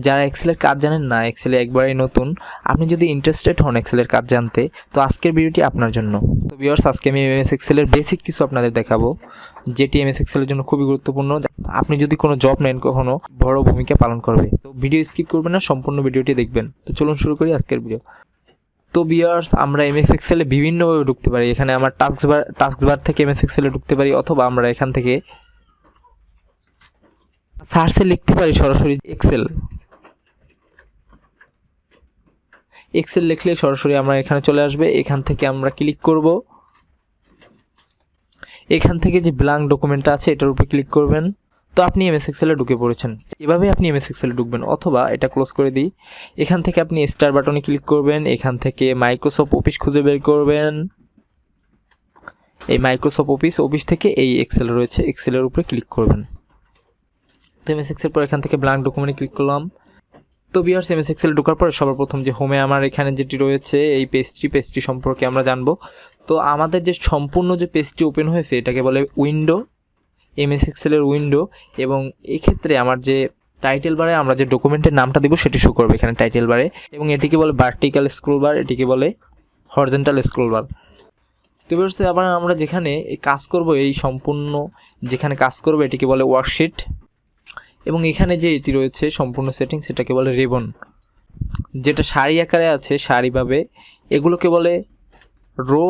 যারা এক্সেলের কাজ জানেন না, এক্সেলে একবারেই নতুন, আপনি যদি ইন্টারেস্টেড হন এক্সেলের কাজ জানতে, তো আজকের ভিডিওটি আপনার জন্য। তো ভিউয়ার্স, আজকে আমি এমএস এক্সেলের বেসিক কিছু আপনাদের দেখাবো, যেটি এমএস এক্সেলের জন্য খুবই গুরুত্বপূর্ণ। আপনি যদি কোনো জব নেন কখনো, বড় ভূমিকা পালন করবে। তো ভিডিও স্কিপ করবেন না, সম্পূর্ণ ভিডিওটি দেখবেন। তো চলুন শুরু করি আজকের ভিডিও। তো ভিউয়ার্স, আমরা এমএস এক্সেলে বিভিন্নভাবে ঢুকতে পারি। এখানে আমার টাস্কবার থেকে এমএস এক্সেলে ঢুকতে পারি, অথবা আমরা এখান থেকে সার্চে লিখতে পারি সরাসরি এক্সেল লিখলে সরাসরি আমরা এখানে চলে আসবে। এখান থেকে আমরা ক্লিক করব, এখান থেকে যে ব্ল্যাঙ্ক ডকুমেন্টটা আছে এটার উপরে ক্লিক করবেন। তো আপনি এমএস এক্সেলে ঢুকে পড়েছেন। এভাবে আপনি এমএস এক্সেলে ঢুকবেন, অথবা এটা ক্লোজ করে দিই। এখান থেকে আপনি স্টার বাটনে ক্লিক করবেন, এখান থেকে মাইক্রোসফট অফিস খুঁজে বের করবেন। এই মাইক্রোসফট অফিস থেকে এই এক্সেল রয়েছে, এক্সেলের উপরে ক্লিক করবেন। তো এমএস এক্সেল পর এখান থেকে ব্ল্যাঙ্ক ডকুমেন্টে ক্লিক করলাম। তো ভিউয়ার্স, এমএস এক্সেল ঢোকার পর সবার প্রথম যে হোমে আমার এখানে যেটি রয়েছে এই পেজটি সম্পর্কে আমরা জানবো। তো আমাদের যে সম্পূর্ণ যে পেজটি ওপেন হয়েছে এটাকে বলে উইন্ডো, এমএস এক্সেলের উইন্ডো। এবং এক্ষেত্রে আমার যে টাইটেল বারে আমরা যে ডকুমেন্টের নামটা দিব সেটি শো করবে এখানে টাইটেল বারে, এবং এটিকে বলে ভার্টিক্যাল স্ক্রল বার, এটিকে বলে হরিজন্টাল স্ক্রল বার। তো ভিউয়ার্স, আবার আমরা যেখানে কাজ করব, এই সম্পূর্ণ যেখানে কাজ করব এটিকে বলে ওয়ার্কশিট, এবং এখানে যে এটি রয়েছে সম্পূর্ণ সেটিং সেটাকে বলে রিবন। যেটা সারি আকারে আছে সারিভাবে, এগুলোকে বলে রো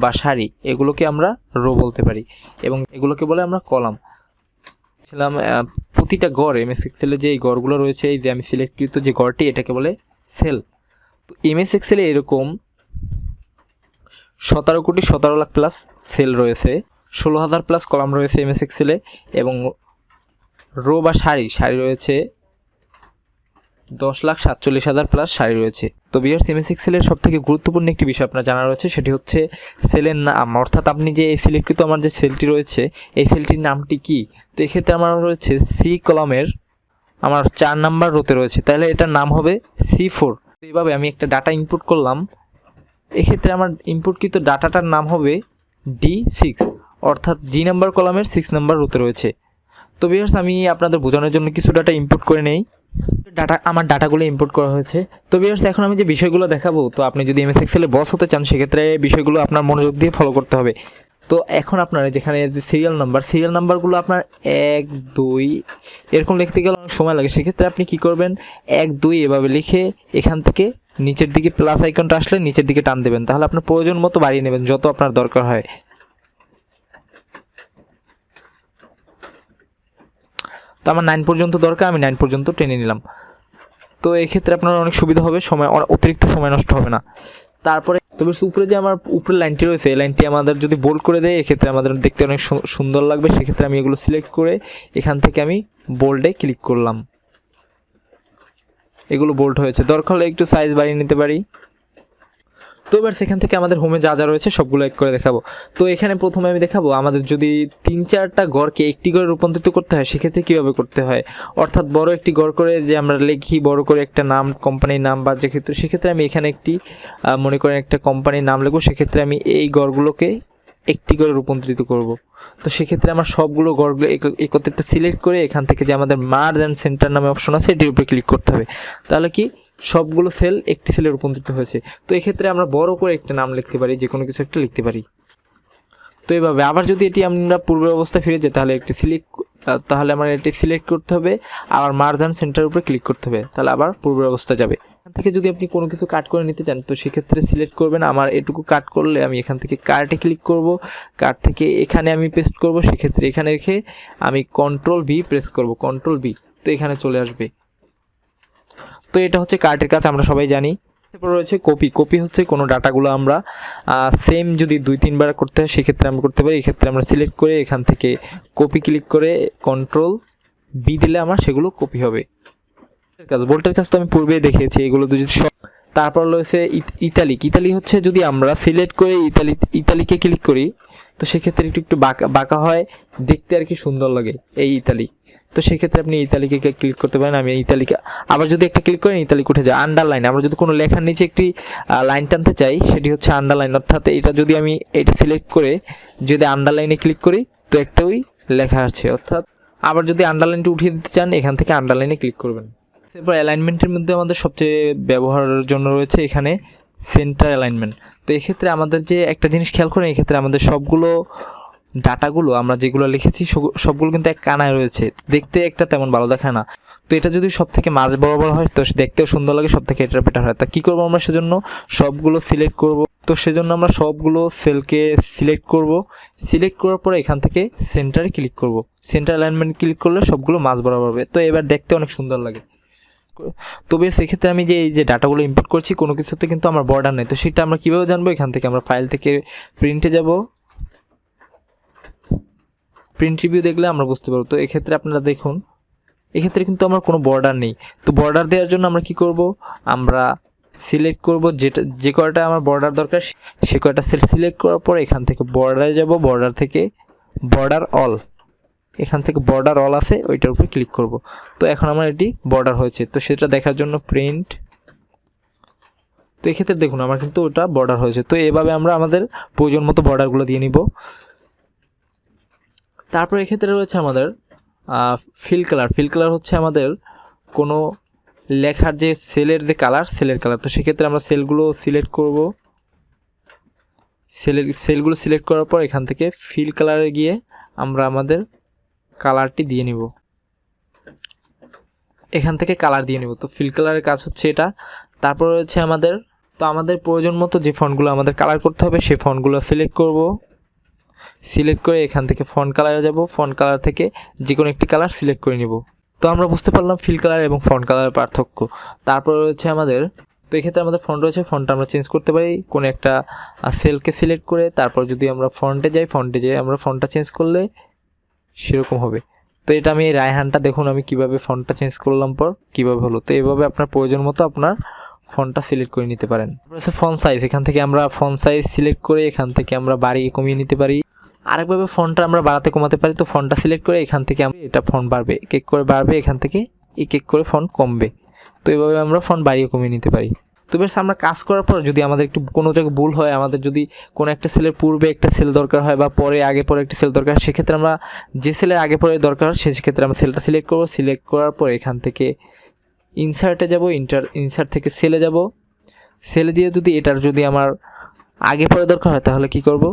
বা সারি, এগুলোকে আমরা রো বলতে পারি, এবং এগুলোকে বলে আমরা কলাম। প্রতিটা গড় এমএস এক্সেলে যে এই গড়গুলো রয়েছে, এই যে আমি সিলেক্টকৃত যে গড়টি এটাকে বলে সেল। তো এমএস এক্সেলে এরকম 17,17,00,000 প্লাস সেল রয়েছে, 16,000 প্লাস কলাম রয়েছে এমএস এক্সেলে, এবং রো বা সারি রয়েছে 10,47,000 প্লাস সারি রয়েছে। তো ভিউয়ার্স, এমএস এক্সেলের সবথেকে গুরুত্বপূর্ণ একটি বিষয় আপনার জানা রয়েছে, সেটি হচ্ছে সেলের নাম, অর্থাৎ আপনি যে এই সিলেক্টকৃত আমার যে সেলটি রয়েছে এই সেলটির নামটি কি। তো এক্ষেত্রে আমার রয়েছে সি কলামের আমার 4 নাম্বার রোতে রয়েছে, তাহলে এটার নাম হবে C4। তো এইভাবে আমি একটা ডাটা ইনপুট করলাম, এক্ষেত্রে আমার ইনপুটকৃত ডাটাটার নাম হবে D6, অর্থাৎ ডি নাম্বার কলামের 6 নাম্বার রোতে রয়েছে। তো ভিউয়ার্স, আমি আপনাদের বোঝানোর জন্য কিছু ডাটা ইনপুট করে নেই। আমার ডাটাগুলো ইনপুট করা হয়েছে। তো ভিউয়ার্স, এখন আমি যে বিষয়গুলো দেখাবো, তো আপনি যদি এমএস এক্সেলে বস হতে চান সেক্ষেত্রে বিষয়গুলো আপনার মনোযোগ দিয়ে ফলো করতে হবে। তো এখন আপনার যেখানে যে সিরিয়াল নাম্বারগুলো আপনার 1, 2 এরকম লিখতে গেলে অনেক সময় লাগে। সেক্ষেত্রে আপনি কি করবেন, 1, 2 এভাবে লিখে এখান থেকে নিচের দিকে প্লাস আইকনটা আসলে নিচের দিকে টান দেবেন, তাহলে আপনার প্রয়োজন মতো বাড়িয়ে নেবেন যত আপনার দরকার হয়। তো আমার 9 পর্যন্ত দরকার, আমি 9 পর্যন্ত টেনে নিলাম। তো এক্ষেত্রে আপনার অনেক সুবিধা হবে, অতিরিক্ত সময় নষ্ট হবে না। তারপরে তবে উপরে যে আমার উপরের লাইনটি রয়েছে এই লাইনটি আমাদের যদি বোল্ড করে দেয় এক্ষেত্রে আমাদের দেখতে অনেক সুন্দর লাগবে। সেক্ষেত্রে আমি এগুলো সিলেক্ট করে এখান থেকে আমি বোল্ডে ক্লিক করলাম, এগুলো বোল্ড হয়েছে। দরকার হলে একটু সাইজ বাড়িয়ে নিতে পারি। তো এবার সেখান থেকে আমাদের হোমে যা যা রয়েছে সবগুলো এক করে দেখাবো। তো এখানে প্রথমে আমি দেখাবো আমাদের যদি 3-4টা গড়কে একটি গড়ে রূপান্তরিত করতে হয় সেক্ষেত্রে কীভাবে করতে হয়। অর্থাৎ বড় একটি গড় করে যে আমরা লিখি, বড় করে একটা নাম, কোম্পানির নাম বা যে ক্ষেত্রে, সেক্ষেত্রে আমি এখানে একটি মনে করেন একটা কোম্পানির নাম লিখবো। সেক্ষেত্রে আমি এই গড়গুলোকে একটি করে রূপান্তরিত করব। তো সেক্ষেত্রে আমার সবগুলো গড়গুলো একত্রিত সিলেক্ট করে এখান থেকে যে আমাদের মার্জ অ্যান্ড সেন্টার নামে অপশন আছে এটির উপরে ক্লিক করতে হবে, তাহলে কি সবগুলো সেল একটি সেলে রূপান্তরিত হয়েছে। তো এক্ষেত্রে আমরা বড় করে একটা নাম লিখতে পারি, যে কোনো কিছু একটা লিখতে পারি। তো এইভাবে আবার যদি এটি আমরা পূর্বের অবস্থায় ফিরে যাই তাহলে আমার এটি সিলেক্ট করতে হবে, আবার মার্জ অ্যান্ড সেন্টারের উপরে ক্লিক করতে হবে, তাহলে আবার পূর্বের অবস্থায় যাবে। এখান থেকে যদি আপনি কোনো কিছু কাট করে নিতে চান তো সেক্ষেত্রে সিলেক্ট করবেন। আমার এটুকু কাট করলে আমি এখান থেকে কার্টে ক্লিক করব, কার্ট থেকে এখানে আমি পেস্ট করব। সেক্ষেত্রে এখানে রেখে আমি Ctrl+V প্রেস করব, Ctrl+V, তো এখানে চলে আসবে। তো এটা হচ্ছে কার্টের কাজ, আমরা সবাই জানি। তারপর রয়েছে কপি হচ্ছে কোনো ডাটাগুলো আমরা সেম যদি 2-3 বার করতে হয় সেক্ষেত্রে আমরা করতে পারি। এক্ষেত্রে আমরা সিলেক্ট করে এখান থেকে কপি ক্লিক করে Ctrl+B দিলে আমার সেগুলো কপি হবে। বোল্টের কাজ তো আমি পূর্বেই দেখিয়েছি, এগুলো যদি সব। তারপর রয়েছে ইতালি হচ্ছে যদি আমরা সিলেক্ট করে ইতালিকে ক্লিক করি তো সেক্ষেত্রে একটু বাঁকা হয় দেখতে, আর কি সুন্দর লাগে এই ইতালি। তো সেক্ষেত্রে আপনি ইতালিকে ক্লিক করতে পারেন। আমি ইতালিকে আবার যদি একটা ক্লিক করেন ইতালিক উঠে যায়। আন্ডারলাইন, আমরা যদি কোনো লেখার নিচে একটি লাইন টানতে চাই সেটি হচ্ছে আন্ডারলাইন, অর্থাৎ এটা যদি আমি এটা সিলেক্ট করে যদি আন্ডারলাইনে ক্লিক করি তো একটা ওই লেখা আসছে। অর্থাৎ আবার যদি আন্ডারলাইনটি উঠিয়ে দিতে চান এখান থেকে আন্ডারলাইনে ক্লিক করবেন। এরপর অ্যালাইনমেন্টের মধ্যে আমাদের সবচেয়ে ব্যবহারের জন্য রয়েছে এখানে সেন্টার অ্যালাইনমেন্ট। তো এক্ষেত্রে আমাদের যে একটা জিনিস খেয়াল করেন, এক্ষেত্রে আমাদের সবগুলো ডাটাগুলো আমরা যেগুলো লিখেছি সবগুলো কিন্তু এক কানায় রয়েছে, দেখতে একটা তেমন ভালো দেখায় না। তো এটা যদি সব থেকে মাঝ বরাবর হয় তো দেখতেও সুন্দর লাগে, সব থেকে এটা বেটার হয়। তা কী করবো আমরা সেজন্য, সবগুলো সিলেক্ট করব। তো সেজন্য আমরা সবগুলো সেলকে সিলেক্ট করব। সিলেক্ট করার পরে এখান থেকে সেন্টারে ক্লিক করব। সেন্টার অ্যালাইনমেন্ট ক্লিক করলে সবগুলো মাঝ বরাবর হবে। তো এবার দেখতে অনেক সুন্দর লাগে। তবে সেক্ষেত্রে আমি যে এই যে ডাটাগুলো ইম্পোর্ট করছি কোনো কিছুতে কিন্তু আমার বর্ডার নেই। তো সেটা আমরা কীভাবে জানবো, এখান থেকে আমরা ফাইল থেকে প্রিন্টে যাব, প্রিন্ট রিভিউ দেখলে আমরা বুঝতে পারবো। তো এক্ষেত্রে আপনারা দেখুন, এক্ষেত্রে কিন্তু আমার কোনো বর্ডার নেই। তো বর্ডার দেওয়ার জন্য আমরা কি করব, আমরা সিলেক্ট করব যে কয়টা আমার বর্ডার দরকার সে কয়টা সেল সিলেক্ট করার পর এখান থেকে বর্ডারে যাব, বর্ডার থেকে বর্ডার অল, এখান থেকে বর্ডার অল আছে ওইটার উপরে ক্লিক করব। তো এখন আমার এটি বর্ডার হয়েছে। তো সেটা দেখার জন্য প্রিন্ট, তো এক্ষেত্রে দেখুন আমার কিন্তু ওটা বর্ডার হয়েছে। তো এভাবে আমরা আমাদের প্রয়োজন মতো বর্ডারগুলো দিয়ে নিব। তারপর এক্ষেত্রে রয়েছে আমাদের ফিল কালার। ফিল কালার হচ্ছে আমাদের কোনো লেখার যে সেলের যে কালার, সেলের কালার। তো সেক্ষেত্রে আমরা সেলগুলো সিলেক্ট করব। সেলগুলো সিলেক্ট করার পর এখান থেকে ফিল কালারে গিয়ে আমরা আমাদের কালারটি দিয়ে নিব, এখান থেকে কালার দিয়ে নিব। তো ফিল কালারের কাজ হচ্ছে এটা। তারপর রয়েছে আমাদের, তো আমাদের প্রয়োজন মতো যে ফন্টগুলো আমাদের কালার করতে হবে সেই ফন্টগুলো সিলেক্ট করব। সিলেক্ট করে এখান থেকে ফন্ট কালারে যাব, ফন্ট কালার থেকে যে কোনো একটি কালার সিলেক্ট করে নিব। তো আমরা বুঝতে পারলাম ফিল কালার এবং ফন্ট কালারের পার্থক্য। তারপর রয়েছে আমাদের, তো এক্ষেত্রে আমাদের ফন্ট রয়েছে, ফন্টটা আমরা চেঞ্জ করতে পারি কোনো একটা সেলকে সিলেক্ট করে। তারপর যদি আমরা ফন্টে যাই আমরা ফন্টটা চেঞ্জ করলে সেরকম হবে। তো এটা আমি রায়হানটা দেখুন আমি কিভাবে ফন্টটা চেঞ্জ করলাম পর কিভাবে হলো। তো এইভাবে আপনার প্রয়োজন মতো আপনার ফন্টটা সিলেক্ট করে নিতে পারেন। তারপর আছে ফন্ট সাইজ, এখান থেকে আমরা ফন্ট সাইজ সিলেক্ট করে এখান থেকে আমরা বাড়িয়ে কমিয়ে নিতে পারি। আরেকভাবে ফন্টটা আমরা বাড়াতে কমাতে পারি। তো ফন্টটা সিলেক্ট করে এখান থেকে আমরা এটা ফন্ট বাড়বে, এক এক করে বাড়বে, এখান থেকে এক এক করে ফন্ট কমবে। তো এইভাবে আমরা ফন্ট বাড়িয়ে কমিয়ে নিতে পারি। তো বেশ আমরা কাজ করার পর যদি আমাদের একটু কোনো জায়গায় ভুল হয়, আমাদের যদি কোনো একটা সেলের পূর্বে একটা সেল দরকার হয় বা পরে আগে পরে একটা সেল দরকার, সেক্ষেত্রে আমরা যে সেলের আগে পরে দরকার সেক্ষেত্রে আমরা সেলটা সিলেক্ট করব। সিলেক্ট করার পর এখান থেকে ইনসার্টে যাব, ইনসার্ট থেকে সেলে যাব। সেলে দিয়ে যদি এটার যদি আমার আগে পরে দরকার হয় তাহলে কি করব,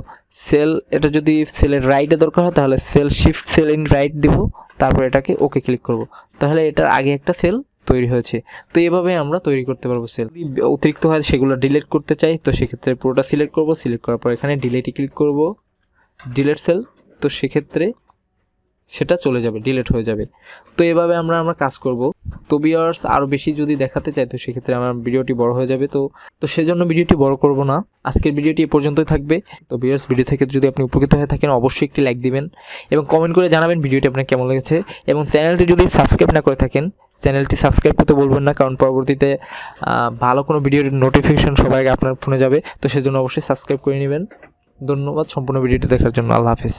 এটা যদি সেলের রাইটে দরকার হয় তাহলে শিফট সেল ইন রাইট দিব, তারপর এটাকে ওকে ক্লিক করব। তাহলে এটার আগে একটা সেল তৈরি হয়েছে। তো এভাবে আমরা তৈরি করতে পারবো সেল। যদি অতিরিক্ত হয় সেগুলো ডিলিট করতে চাই তো সেক্ষেত্রে পুরোটা সিলেক্ট করব। সিলেক্ট করার পর এখানে ডিলিটে ক্লিক করব, ডিলিট সেল। তো সেক্ষেত্রে সেটা চলে যাবে, ডিলিট হয়ে যাবে। তো এভাবে আমরা কাজ করব। তো ভিউয়ার্স আরও বেশি যদি দেখাতে চাই তো সেক্ষেত্রে আমার ভিডিওটি বড় হয়ে যাবে। তো সেজন্য ভিডিওটি বড় করব না, আজকের ভিডিওটি এ পর্যন্তই থাকবে। তো ভিউয়ার্স ভিডিও থেকে যদি আপনি উপকৃত হয়ে থাকেন অবশ্যই একটি লাইক দিবেন এবং কমেন্ট করে জানাবেন ভিডিওটি আপনার কেমন লেগেছে। এবং চ্যানেলটি যদি সাবস্ক্রাইব না করে থাকেন চ্যানেলটি সাবস্ক্রাইব করতে বলবেন না, কারণ পরবর্তীতে ভালো কোনো ভিডিওর নোটিফিকেশন সবাই আপনার ফোনে যাবে। তো সেজন্য অবশ্যই সাবস্ক্রাইব করে নেবেন। ধন্যবাদ সম্পূর্ণ ভিডিওটি দেখার জন্য। আল্লাহ হাফেজ।